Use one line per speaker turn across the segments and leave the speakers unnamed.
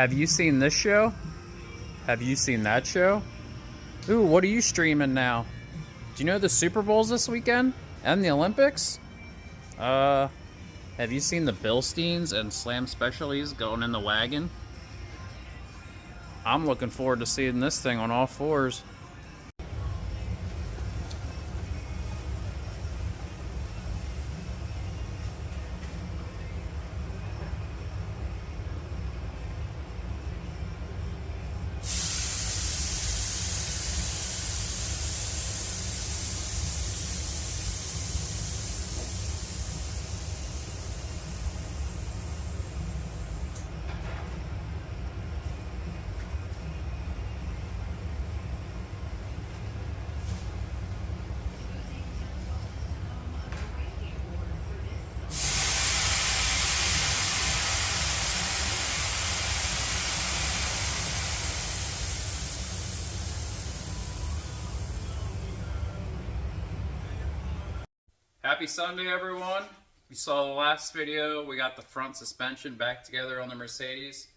Have you seen this show? Have you seen that show? Ooh, what are you streaming now? Do you know the Super Bowl's this weekend? And the Olympics? Have you seen the Bilsteins and Slam Specialties going in the wagon? I'm looking forward to seeing this thing on all fours. Happy Sunday, everyone. You saw the last video. We got the front suspension back together on the Mercedes.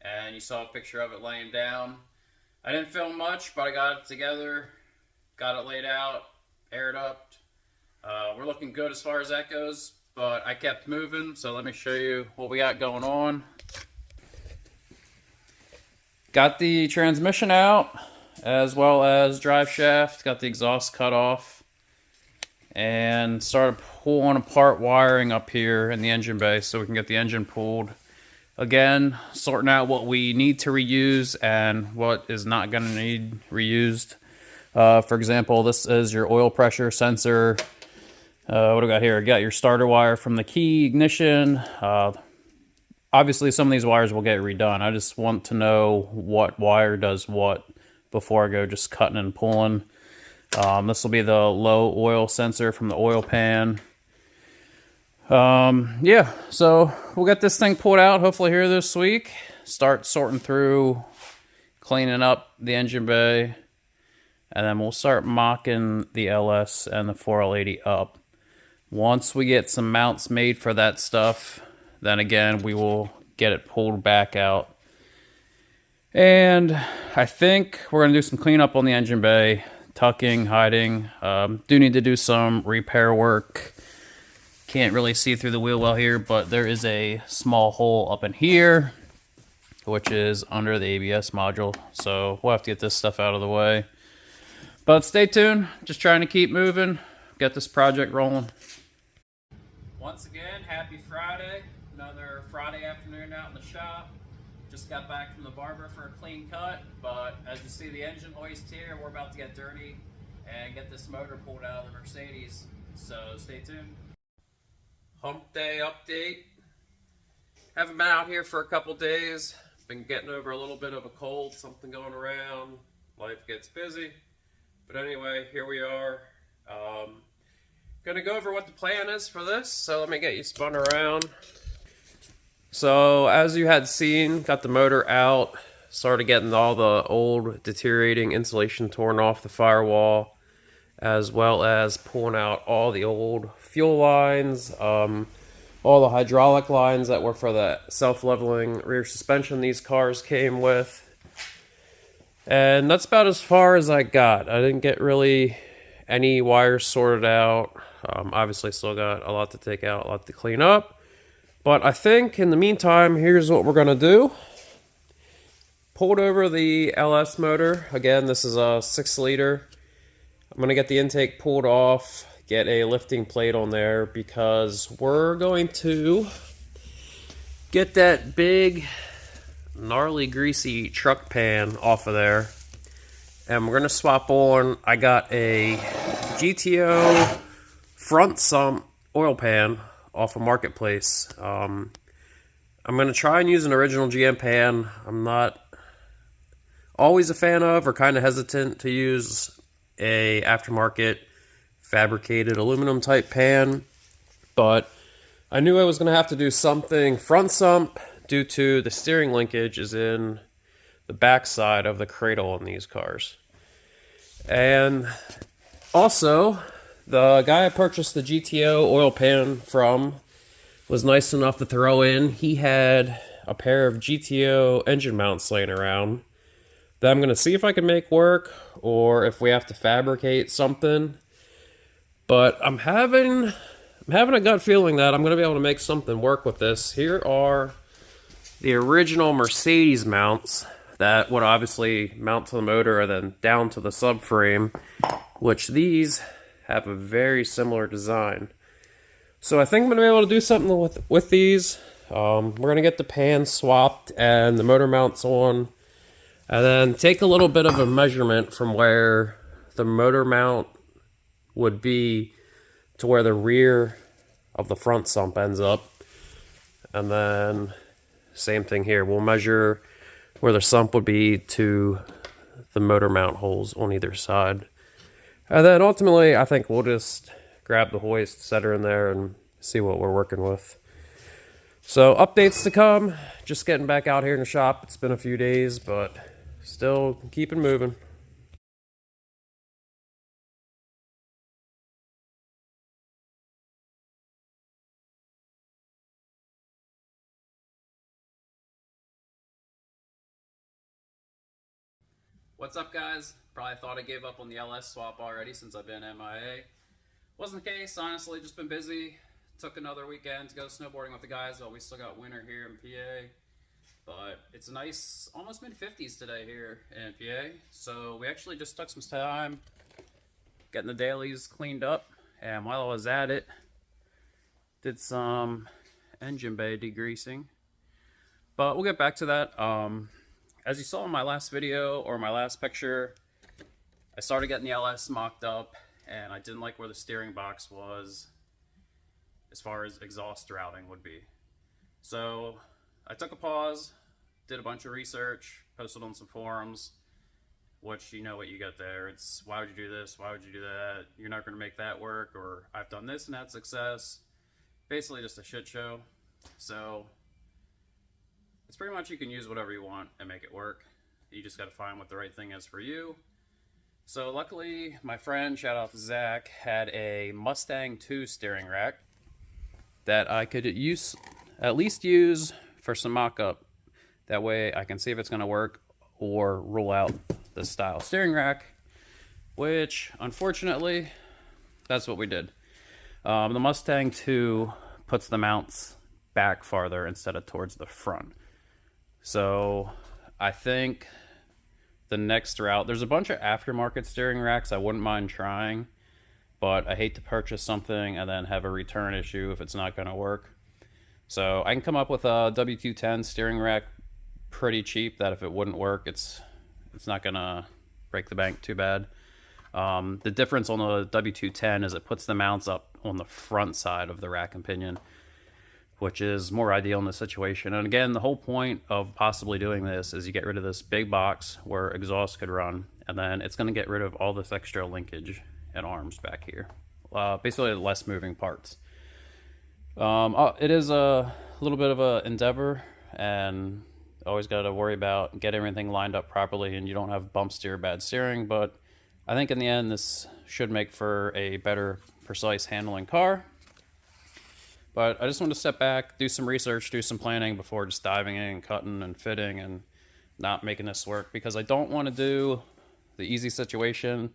And you saw a picture of it laying down. I didn't film much, but I got it together. Got it laid out, aired up. We're looking good as far as that goes, but I kept moving. So let me show you what we got going on. Got the transmission out, as well as drive shaft. Got the exhaust cut off. And started pulling apart wiring up here in the engine bay so we can get the engine pulled. Again, sorting out what we need to reuse and what is not going to need reused. For example, this is your oil pressure sensor. What do we got here? You got your starter wire from the key ignition. Obviously, some of these wires will get redone. I just want to know what wire does what before I go just cutting and pulling. This will be the low oil sensor from the oil pan. Yeah, so we'll get this thing pulled out hopefully here this week. Start sorting through, cleaning up the engine bay. And then we'll start mocking the LS and the 4L80 up. Once we get some mounts made for that stuff, then again, we will get it pulled back out. And I think we're going to do some cleanup on the engine bay. Tucking, hiding. Do need to do some repair work. Can't really see through the wheel well here, but there is a small hole up in here, which is under the ABS module. So we'll have to get this stuff out of the way. But stay tuned. Just trying to keep moving. Get this project rolling. Once again, happy Friday. Another Friday afternoon out in the shop. Just got back from the barber for a clean cut, but as you see the engine hoist here, we're about to get dirty and get this motor pulled out of the Mercedes. So stay tuned. Hump day update. Haven't been out here for a couple days. Been getting over a little bit of a cold, something going around. Life gets busy. But anyway, here we are. Gonna go over what the plan is for this. So let me get you spun around. So as you had seen, got the motor out, started getting all the old deteriorating insulation torn off the firewall, as well as pulling out all the old fuel lines, all the hydraulic lines that were for the self-leveling rear suspension these cars came with. And that's about as far as I got. I didn't get really any wires sorted out. Obviously still got a lot to take out, a lot to clean up. But I think in the meantime, here's what we're going to do. Pulled over the LS motor. Again, this is a 6-liter. I'm going to get the intake pulled off, get a lifting plate on there, because we're going to get that big, gnarly, greasy truck pan off of there. And we're going to swap on, I got a GTO front sump oil pan off of Marketplace. I'm going to try and use an original GM pan. I'm not always a fan of, or kind of hesitant to use a aftermarket fabricated aluminum type pan, but I knew I was going to have to do something front sump due to the steering linkage is in the back side of the cradle on these cars. And also, the guy I purchased the GTO oil pan from was nice enough to throw in. He had
a pair of GTO engine mounts laying around that I'm going to see if I can make work or if we have to fabricate something. But I'm having a gut feeling that I'm going to be able to make something work with this. Here are the original Mercedes mounts that would obviously mount to the motor and then down to the subframe, which these have a very similar design. So I think I'm going to be able to do something with these. We're going to get the pan swapped and the motor mounts on, and then take a little bit of a measurement from where the motor mount would be to where the rear of the front sump ends up. And then same thing here. We'll measure where the sump would be to the motor mount holes on either side. And then ultimately, I think we'll just grab the hoist, set her in there, and see what we're working with. So updates to come. Just getting back out here in the shop. It's been a few days, but still keeping moving.
What's up, guys? Probably thought I gave up on the LS swap already since I've been MIA. Wasn't the case, honestly, just been busy. Took another weekend to go snowboarding with the guys while we still got winter here in PA. But it's nice, almost mid-50s today here in PA. So we actually just took some time getting the dailies cleaned up. And while I was at it, did some engine bay degreasing. But we'll get back to that. As you saw in my last video, or my last picture, I started getting the LS mocked up, and I didn't like where the steering box was as far as exhaust routing would be. So I took a pause, did a bunch of research, posted on some forums, which you know what you get there. It's, why would you do this? Why would you do that? You're not going to make that work, or I've done this and had success. Basically just a shit show. So it's pretty much you can use whatever you want and make it work. You just got to find what the right thing is for you. So luckily, my friend, shout out to Zach, had a Mustang 2 steering rack that I could at least use for some mock-up. That way I can see if it's going to work or rule out the style steering rack, which unfortunately, that's what we did. The Mustang 2 puts the mounts back farther instead of towards the front. So I think the next route, there's a bunch of aftermarket steering racks I wouldn't mind trying, but I hate to purchase something and then have a return issue if it's not going to work. So I can come up with a W210 steering rack pretty cheap that if it wouldn't work, it's not going to break the bank too bad. The difference on the W210 is it puts the mounts up on the front side of the rack and pinion, which is more ideal in this situation. And again, the whole point of possibly doing this is you get rid of this big box where exhaust could run, and then it's going to get rid of all this extra linkage and arms back here. Basically less moving parts. It is a little bit of an endeavor, and always got to worry about getting everything lined up properly and you don't have bump steer, bad steering. But I think in the end this should make for a better precise handling car. But I just want to step back, do some research, do some planning before just diving in and cutting and fitting and not making this work, because I don't want to do the easy situation,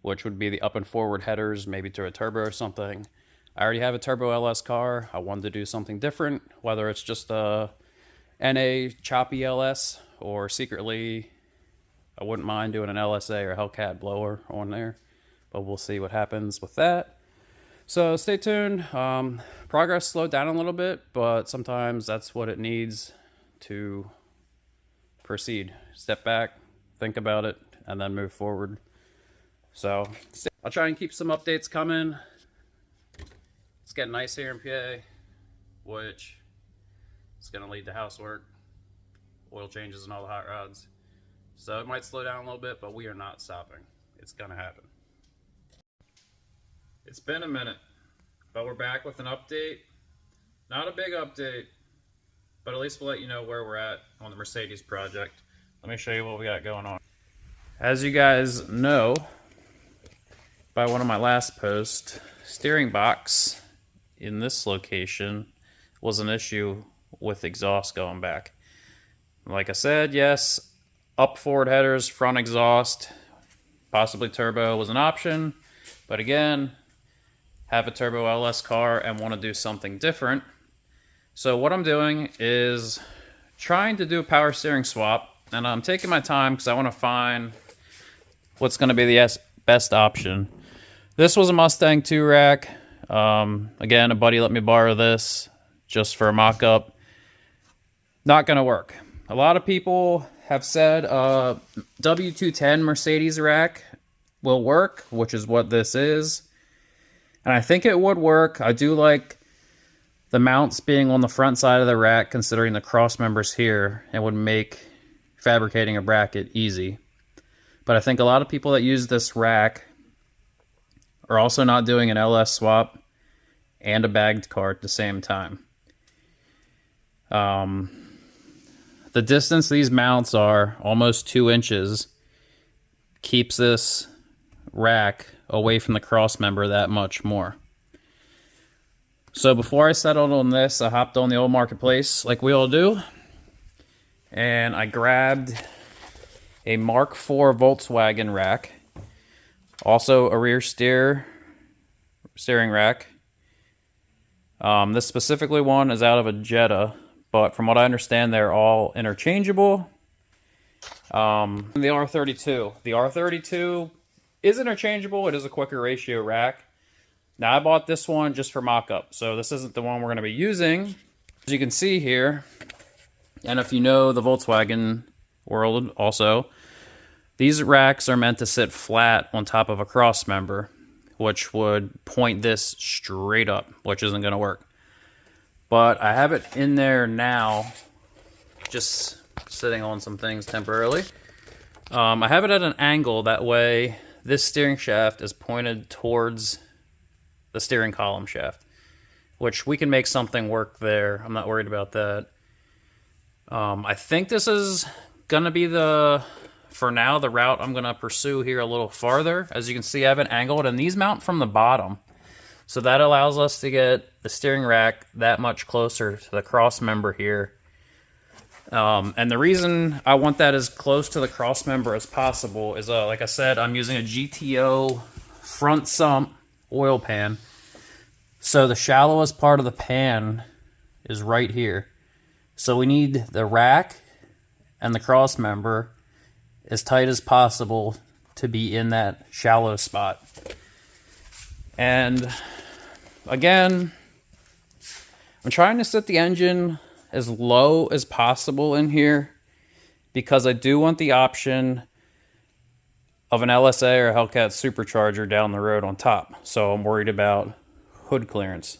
which would be the up and forward headers, maybe to a turbo or something. I already have a turbo LS car. I wanted to do something different, whether it's just a NA choppy LS or secretly I wouldn't mind doing an LSA or Hellcat blower on there, but we'll see what happens with that. So stay tuned. Progress slowed down a little bit, but sometimes that's what it needs to proceed. Step back, think about it, and then move forward. So I'll try and keep some updates coming. It's getting nice here in PA, which is going to lead to housework, oil changes, and all the hot rods. So it might slow down a little bit, but we are not stopping. It's going to happen. It's been a minute, but we're back with an update. Not a big update, but at least we'll let you know where we're at on the Mercedes project. Let me show you what we got going on. As you guys know by one of my last posts, steering box in this location was an issue with exhaust going back. Like I said, yes, up forward headers, front exhaust, possibly turbo was an option. But again, have a turbo LS car and want to do something different. So what I'm doing is trying to do a power steering swap, and I'm taking my time because I want to find what's going to be the best option. This was a Mustang 2 rack. Again, a buddy let me borrow this just for a mock-up. Not going to work. A lot of people have said W210 Mercedes rack will work, which is what this is. And I think it would work. I do like the mounts being on the front side of the rack, considering the cross members here, and would make fabricating a bracket easy. But I think a lot of people that use this rack are also not doing an LS swap and a bagged car at the same time. The distance these mounts are, almost 2 inches, keeps this rack away from the cross member that much more. So before I settled on this, I hopped on the old marketplace like we all do, and I grabbed a Mark IV Volkswagen rack, also a rear steering rack. This specifically one is out of a Jetta, but from what I understand, they're all interchangeable. The R32. The R32 is interchangeable. It is a quicker ratio rack. Now, I bought this one just for mock-up, so this isn't the one we're going to be using. As you can see here, and if you know the Volkswagen world also, these racks are meant to sit flat on top of a cross member, which would point this straight up, which isn't going to work. But I have it in there now, just sitting on some things temporarily. I have it at an angle, that way this steering shaft is pointed towards the steering column shaft, which we can make something work there. I'm not worried about that. I think this is going to be for now, the route I'm going to pursue here a little farther. As you can see, I have it angled, and these mount from the bottom. So that allows us to get the steering rack that much closer to the cross member here. And the reason I want that as close to the cross member as possible is, like I said, I'm using a GTO front sump oil pan. So the shallowest part of the pan is right here. So we need the rack and the cross member as tight as possible to be in that shallow spot. And again, I'm trying to set the engine as low as possible in here because I do want the option of an LSA or a Hellcat supercharger down the road on top. So I'm worried about hood clearance.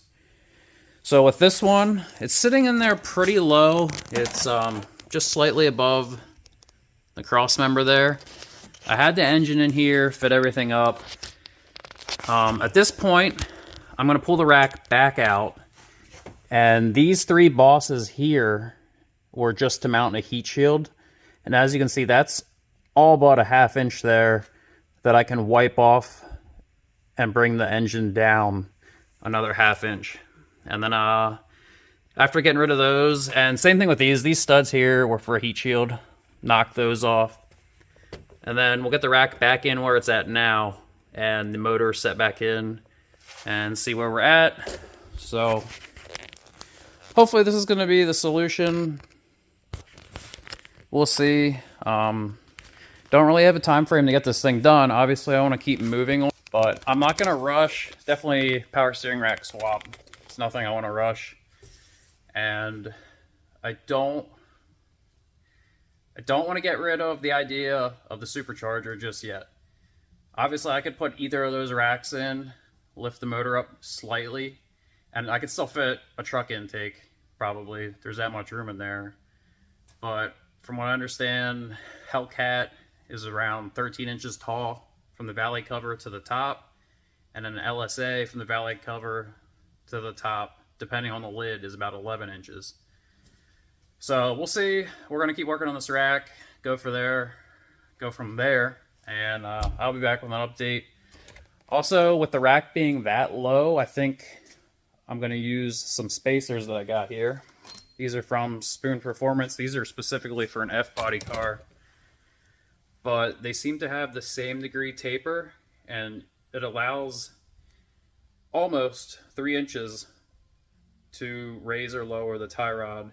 So with this one, it's sitting in there pretty low. It's just slightly above the cross member there. I had the engine in here, fit everything up. At this point, I'm going to pull the rack back out. And these 3 bosses here were just to mount a heat shield. And as you can see, that's all about a 1/2 inch there that I can wipe off and bring the engine down another 1/2 inch. And then after getting rid of those, and same thing with these studs here were for a heat shield, knock those off. And then we'll get the rack back in where it's at now and the motor set back in and see where we're at. So hopefully this is going to be the solution. We'll see. Don't really have a time frame to get this thing done. Obviously, I want to keep moving on, but I'm not going to rush. Definitely power steering rack swap. It's nothing I want to rush. And I don't want to get rid of the idea of the supercharger just yet. Obviously, I could put either of those racks in, lift the motor up slightly, and I could still fit a truck intake, probably. There's that much room in there. But from what I understand, Hellcat is around 13 inches tall from the valley cover to the top, and an LSA from the valley cover to the top, depending on the lid, is about 11 inches. So we'll see. We're going to keep working on this rack, go from there, and I'll be back with an update. Also, with the rack being that low, I think I'm going to use some spacers that I got here, These are from Spoon Performance. These are specifically for an F-body car. But they seem to have the same degree taper, and it allows almost 3 inches to raise or lower the tie rod.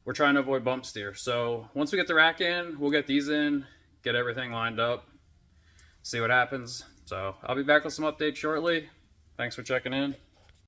We're trying to avoid bump steer. So once we get the rack in, we'll get these in, get everything lined up, see what happens. So I'll be back with some updates shortly. Thanks for checking in.